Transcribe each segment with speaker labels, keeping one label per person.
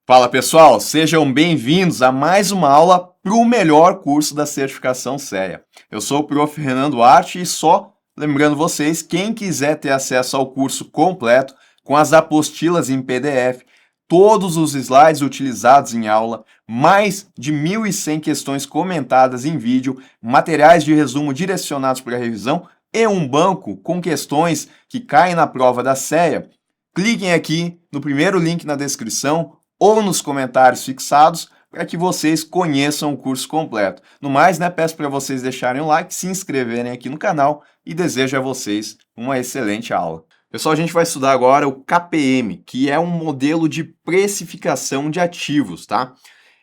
Speaker 1: Fala pessoal, sejam bem-vindos a mais uma aula para o melhor curso da certificação CEA. Eu sou o Prof. Renan Duarte e só lembrando vocês, quem quiser ter acesso ao curso completo, com as apostilas em PDF, todos os slides utilizados em aula, mais de 1.100 questões comentadas em vídeo, materiais de resumo direcionados para a revisão e um banco com questões que caem na prova da CEA, cliquem aqui no primeiro link na descrição ou nos comentários fixados para que vocês conheçam o curso completo. No mais, peço para vocês deixarem o like, se inscreverem aqui no canal e desejo a vocês uma excelente aula. Pessoal, a gente vai estudar agora o KPM, que é um modelo de precificação de ativos, tá?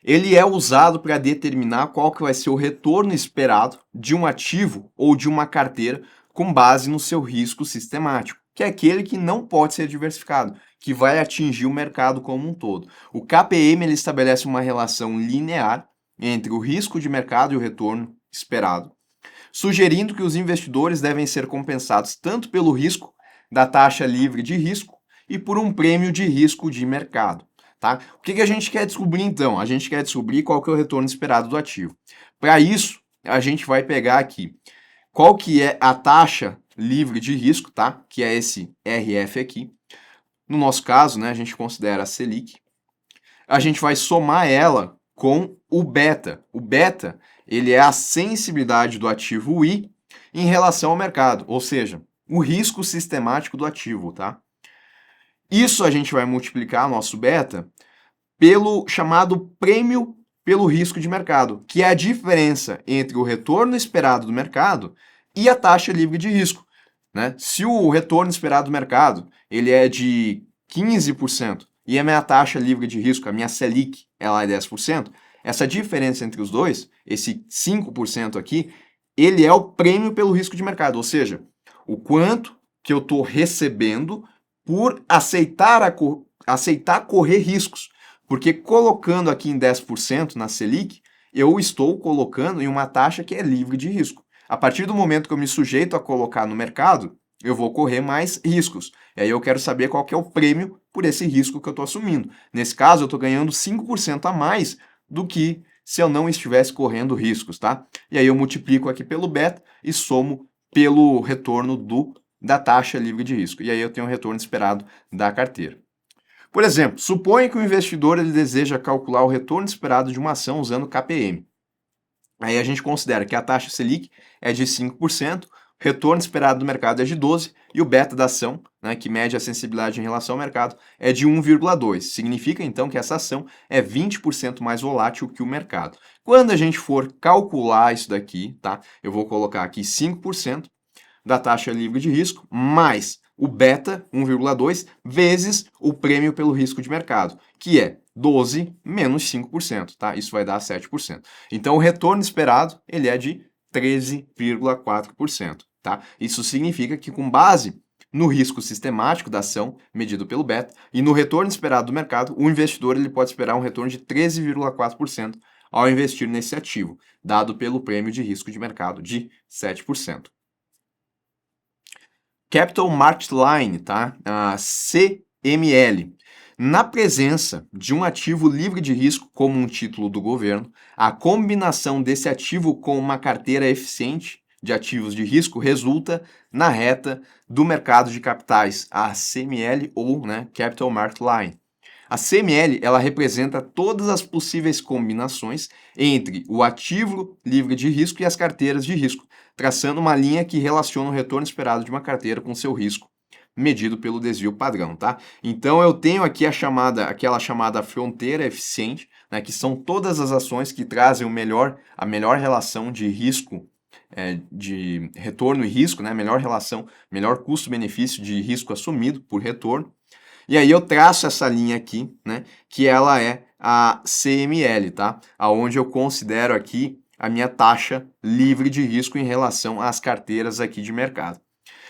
Speaker 1: Ele é usado para determinar qual que vai ser o retorno esperado de um ativo ou de uma carteira com base no seu risco sistemático, que é aquele que não pode ser diversificado, que vai atingir o mercado como um todo. O KPM ele estabelece uma relação linear entre o risco de mercado e o retorno esperado, sugerindo que os investidores devem ser compensados tanto pelo risco da taxa livre de risco e por um prêmio de risco de mercado. Tá? O que a gente quer descobrir então? A gente quer descobrir qual que é o retorno esperado do ativo. Para isso, a gente vai pegar aqui qual que é a taxa livre de risco, tá? Que é esse RF aqui. No nosso caso, a gente considera a Selic. A gente vai somar ela com o beta. O beta, ele é a sensibilidade do ativo I em relação ao mercado, ou seja, o risco sistemático do ativo, tá? Isso a gente vai multiplicar nosso beta pelo chamado prêmio pelo risco de mercado, que é a diferença entre o retorno esperado do mercado e a taxa livre de risco. Se o retorno esperado do mercado ele é de 15% e a minha taxa livre de risco, a minha Selic, ela é 10%, essa diferença entre os dois, esse 5% aqui, ele é o prêmio pelo risco de mercado, ou seja, o quanto que eu estou recebendo por aceitar correr riscos. Porque colocando aqui em 10% na Selic, eu estou colocando em uma taxa que é livre de risco. A partir do momento que eu me sujeito a colocar no mercado, eu vou correr mais riscos. E aí eu quero saber qual que é o prêmio por esse risco que eu estou assumindo. Nesse caso, eu estou ganhando 5% a mais do que se eu não estivesse correndo riscos, tá? E aí eu multiplico aqui pelo beta e somo pelo retorno da taxa livre de risco. E aí eu tenho o retorno esperado da carteira. Por exemplo, suponha que o investidor ele deseja calcular o retorno esperado de uma ação usando KPM. Aí a gente considera que a taxa Selic é de 5%, o retorno esperado do mercado é de 12% e o beta da ação, que mede a sensibilidade em relação ao mercado, é de 1,2. Significa então que essa ação é 20% mais volátil que o mercado. Quando a gente for calcular isso daqui, tá? Eu vou colocar aqui 5% da taxa livre de risco mais o beta, 1,2, vezes o prêmio pelo risco de mercado, que é 12 menos 5%, tá? Isso vai dar 7%. Então, o retorno esperado, ele é de 13,4%, tá? Isso significa que, com base no risco sistemático da ação, medido pelo beta, e no retorno esperado do mercado, o investidor ele pode esperar um retorno de 13,4% ao investir nesse ativo, dado pelo prêmio de risco de mercado de 7%. Capital Market Line, tá? A CML. Na presença de um ativo livre de risco, como um título do governo, a combinação desse ativo com uma carteira eficiente de ativos de risco resulta na reta do mercado de capitais, a CML ou Capital Market Line. A CML ela representa todas as possíveis combinações entre o ativo livre de risco e as carteiras de risco, traçando uma linha que relaciona o retorno esperado de uma carteira com seu risco, medido pelo desvio padrão, tá? Então eu tenho aqui aquela chamada fronteira eficiente, que são todas as ações que trazem a melhor relação de risco, de retorno e risco, melhor relação, melhor custo-benefício de risco assumido por retorno. E aí eu traço essa linha aqui, que ela é a CML, tá? Aonde eu considero aqui a minha taxa livre de risco em relação às carteiras aqui de mercado.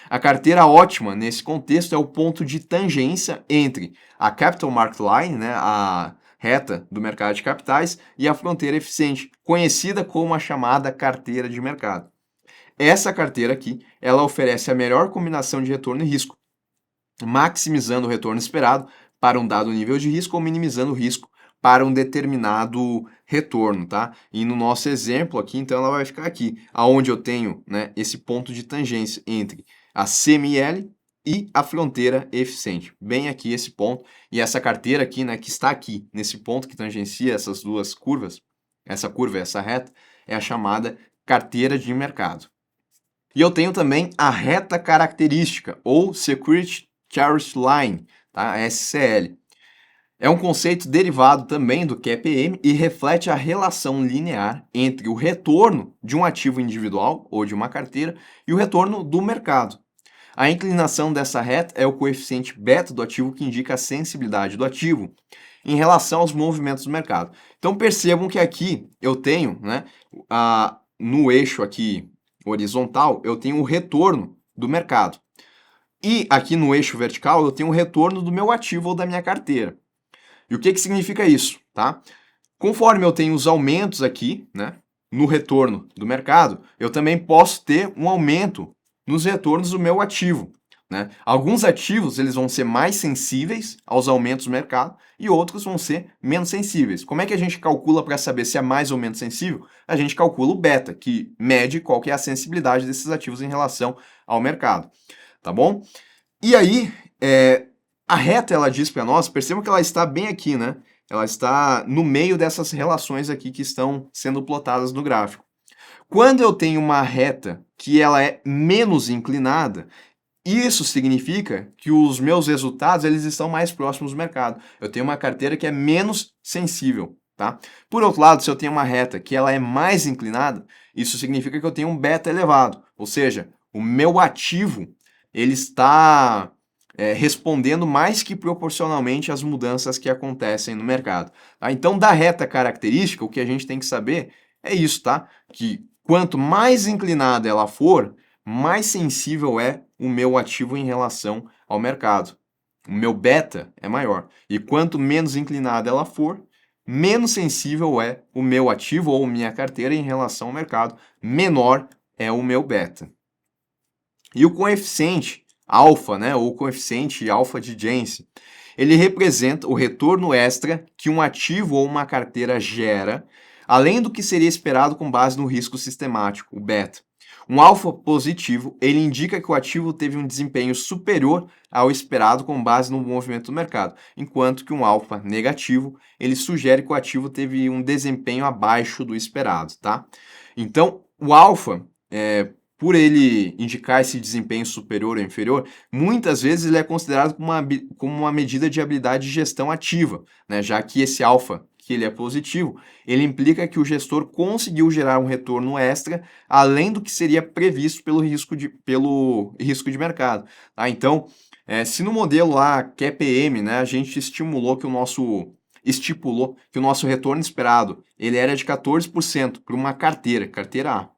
Speaker 1: A carteira ótima nesse contexto é o ponto de tangência entre a Capital Market Line, a reta do mercado de capitais, e a fronteira eficiente, conhecida como a chamada carteira de mercado. Essa carteira aqui, ela oferece a melhor combinação de retorno e risco, maximizando o retorno esperado para um dado nível de risco ou minimizando o risco para um determinado retorno, tá? E no nosso exemplo aqui, então, ela vai ficar aqui, aonde eu tenho, né, esse ponto de tangência entre a CML e a fronteira eficiente. Bem aqui esse ponto, e essa carteira aqui, né, que está aqui, nesse ponto que tangencia essas duas curvas, essa curva e essa reta, é a chamada carteira de mercado. E eu tenho também a reta característica, ou Security Charge Line, tá? SCL. É um conceito derivado também do QPM e reflete a relação linear entre o retorno de um ativo individual ou de uma carteira e o retorno do mercado. A inclinação dessa reta é o coeficiente beta do ativo que indica a sensibilidade do ativo em relação aos movimentos do mercado. Então percebam que aqui eu tenho, né, no eixo aqui horizontal, eu tenho o retorno do mercado. E aqui no eixo vertical eu tenho o retorno do meu ativo ou da minha carteira. E o que significa isso, tá? Conforme eu tenho os aumentos aqui, né, no retorno do mercado, eu também posso ter um aumento nos retornos do meu ativo, né? Alguns ativos eles vão ser mais sensíveis aos aumentos do mercado e outros vão ser menos sensíveis. Como é que a gente calcula para saber se é mais ou menos sensível? A gente calcula o beta, que mede qual que é a sensibilidade desses ativos em relação ao mercado, tá bom? E aí, a reta, ela diz para nós, percebam que ela está bem aqui, né? Ela está no meio dessas relações aqui que estão sendo plotadas no gráfico. Quando eu tenho uma reta que ela é menos inclinada, isso significa que os meus resultados eles estão mais próximos do mercado. Eu tenho uma carteira que é menos sensível, tá? Por outro lado, se eu tenho uma reta que ela é mais inclinada, isso significa que eu tenho um beta elevado, ou seja, o meu ativo ele está respondendo mais que proporcionalmente às mudanças que acontecem no mercado. Tá? Então, da reta característica, o que a gente tem que saber é isso, tá? Que quanto mais inclinada ela for, mais sensível é o meu ativo em relação ao mercado. O meu beta é maior. E quanto menos inclinada ela for, menos sensível é o meu ativo ou minha carteira em relação ao mercado, menor é o meu beta. E o coeficiente alfa, né, ou coeficiente alfa de Jensen, ele representa o retorno extra que um ativo ou uma carteira gera, além do que seria esperado com base no risco sistemático, o beta. Um alfa positivo, ele indica que o ativo teve um desempenho superior ao esperado com base no movimento do mercado, enquanto que um alfa negativo, ele sugere que o ativo teve um desempenho abaixo do esperado, tá? Então, o alfa, por ele indicar esse desempenho superior ou inferior, muitas vezes ele é considerado como uma medida de habilidade de gestão ativa, né? Já que esse alfa, que ele é positivo, ele implica que o gestor conseguiu gerar um retorno extra além do que seria previsto pelo risco de mercado. Tá? Então, se no modelo lá QPM, né, a gente estipulou que o nosso retorno esperado ele era de 14% para uma carteira A.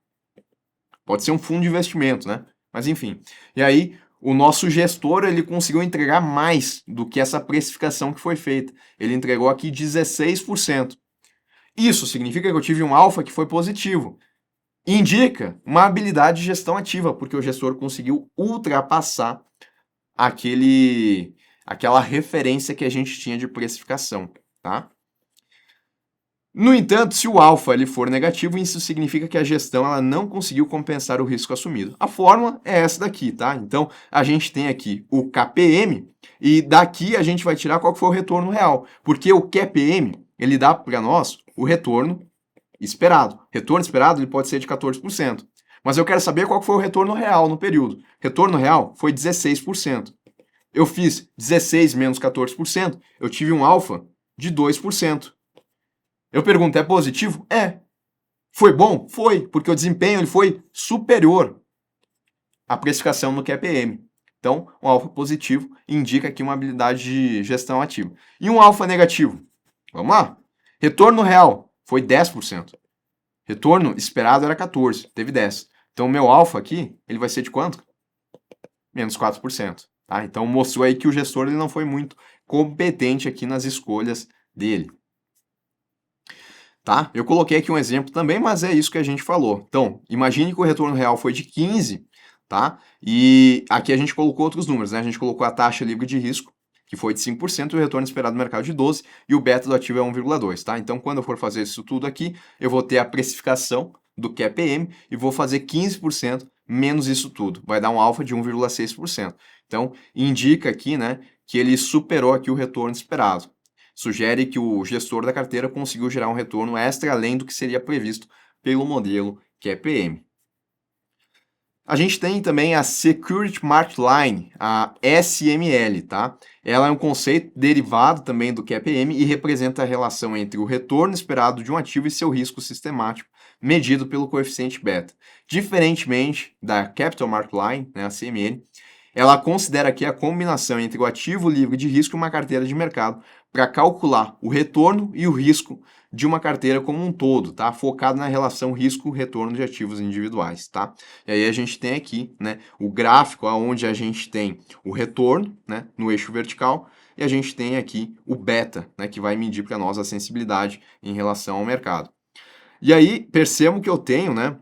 Speaker 1: Pode ser um fundo de investimento, né? Mas enfim. E aí, o nosso gestor, ele conseguiu entregar mais do que essa precificação que foi feita. Ele entregou aqui 16%. Isso significa que eu tive um alfa que foi positivo. Indica uma habilidade de gestão ativa, porque o gestor conseguiu ultrapassar aquela referência que a gente tinha de precificação, tá? No entanto, se o alfa ele for negativo, isso significa que a gestão ela não conseguiu compensar o risco assumido. A fórmula é essa daqui, tá? Então, a gente tem aqui o KPM e daqui a gente vai tirar qual que foi o retorno real, porque o QPM, ele dá para nós o retorno esperado. Retorno esperado ele pode ser de 14%. Mas eu quero saber qual que foi o retorno real no período. Retorno real foi 16%. Eu fiz 16 menos 14%, eu tive um alfa de 2%. Eu pergunto, é positivo? É. Foi bom? Foi, porque o desempenho ele foi superior à precificação no QPM. Então, um alfa positivo indica aqui uma habilidade de gestão ativa. E um alfa negativo? Vamos lá. Retorno real foi 10%. Retorno esperado era 14%, teve 10%. Então, o meu alfa aqui, ele vai ser de quanto? Menos 4%. Tá? Então, mostrou aí que o gestor ele não foi muito competente aqui nas escolhas dele. Tá? Eu coloquei aqui um exemplo também, mas é isso que a gente falou. Então, imagine que o retorno real foi de 15, tá? E aqui a gente colocou outros números, né? A gente colocou a taxa livre de risco que foi de 5%, e o retorno esperado do mercado de 12%, e o beta do ativo é 1,2, tá? Então, quando eu for fazer isso tudo aqui, eu vou ter a precificação do QPM e vou fazer 15% menos isso tudo. Vai dar um alfa de 1,6%. Então, indica aqui, né, que ele superou aqui o retorno esperado. Sugere que o gestor da carteira conseguiu gerar um retorno extra além do que seria previsto pelo modelo QPM. A gente tem também a Security Market Line, a SML, tá? Ela é um conceito derivado também do QPM e representa a relação entre o retorno esperado de um ativo e seu risco sistemático, medido pelo coeficiente beta. Diferentemente da Capital Market Line, né, a CML, ela considera aqui a combinação entre o ativo livre de risco e uma carteira de mercado para calcular o retorno e o risco de uma carteira como um todo, tá? Focado na relação risco-retorno de ativos individuais, tá? E aí a gente tem aqui, né, o gráfico onde a gente tem o retorno, né, no eixo vertical, e a gente tem aqui o beta, né, que vai medir para nós a sensibilidade em relação ao mercado. E aí percebo que eu tenho, né,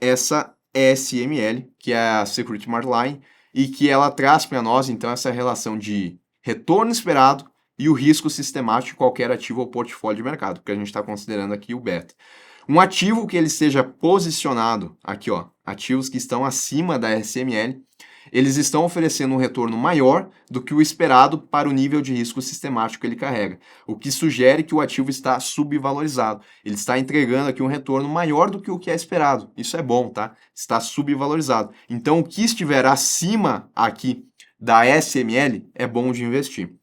Speaker 1: essa SML, que é a Security Market Line, e que ela traz para nós, então, essa relação de retorno esperado e o risco sistemático de qualquer ativo ou portfólio de mercado, porque a gente está considerando aqui o beta. Um ativo que ele esteja posicionado aqui, ó, ativos que estão acima da SML, eles estão oferecendo um retorno maior do que o esperado para o nível de risco sistemático que ele carrega, o que sugere que o ativo está subvalorizado. Ele está entregando aqui um retorno maior do que o que é esperado. Isso é bom, tá? Está subvalorizado. Então, o que estiver acima aqui da SML é bom de investir.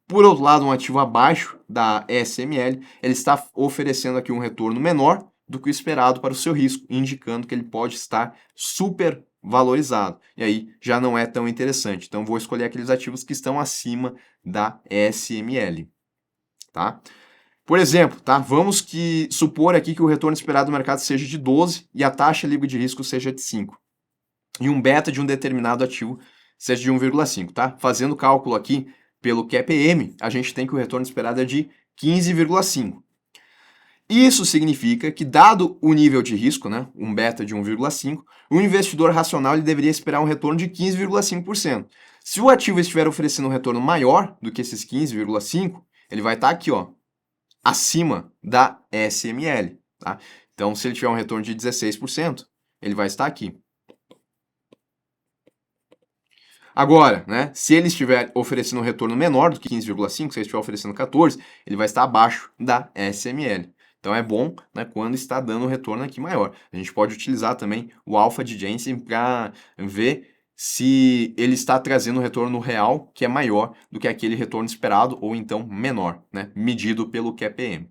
Speaker 1: Por outro lado, um ativo abaixo da SML, ele está oferecendo aqui um retorno menor do que o esperado para o seu risco, indicando que ele pode estar super valorizado. E aí já não é tão interessante. Então vou escolher aqueles ativos que estão acima da SML, tá? Por exemplo, tá? Vamos supor aqui que o retorno esperado do mercado seja de 12 e a taxa livre de risco seja de 5. E um beta de um determinado ativo seja de 1,5, tá? Fazendo o cálculo aqui pelo QPM, a gente tem que o retorno esperado é de 15,5. Isso significa que, dado o nível de risco, né, um beta de 1,5, o investidor racional ele deveria esperar um retorno de 15,5%. Se o ativo estiver oferecendo um retorno maior do que esses 15,5%, ele vai estar aqui, ó, acima da SML. Tá? Então, se ele tiver um retorno de 16%, ele vai estar aqui. Agora, né, se ele estiver oferecendo um retorno menor do que 15,5, se ele estiver oferecendo 14, ele vai estar abaixo da SML. Então é bom, né, quando está dando um retorno aqui maior. A gente pode utilizar também o alfa de Jensen para ver se ele está trazendo um retorno real que é maior do que aquele retorno esperado ou então menor, né, medido pelo QPM.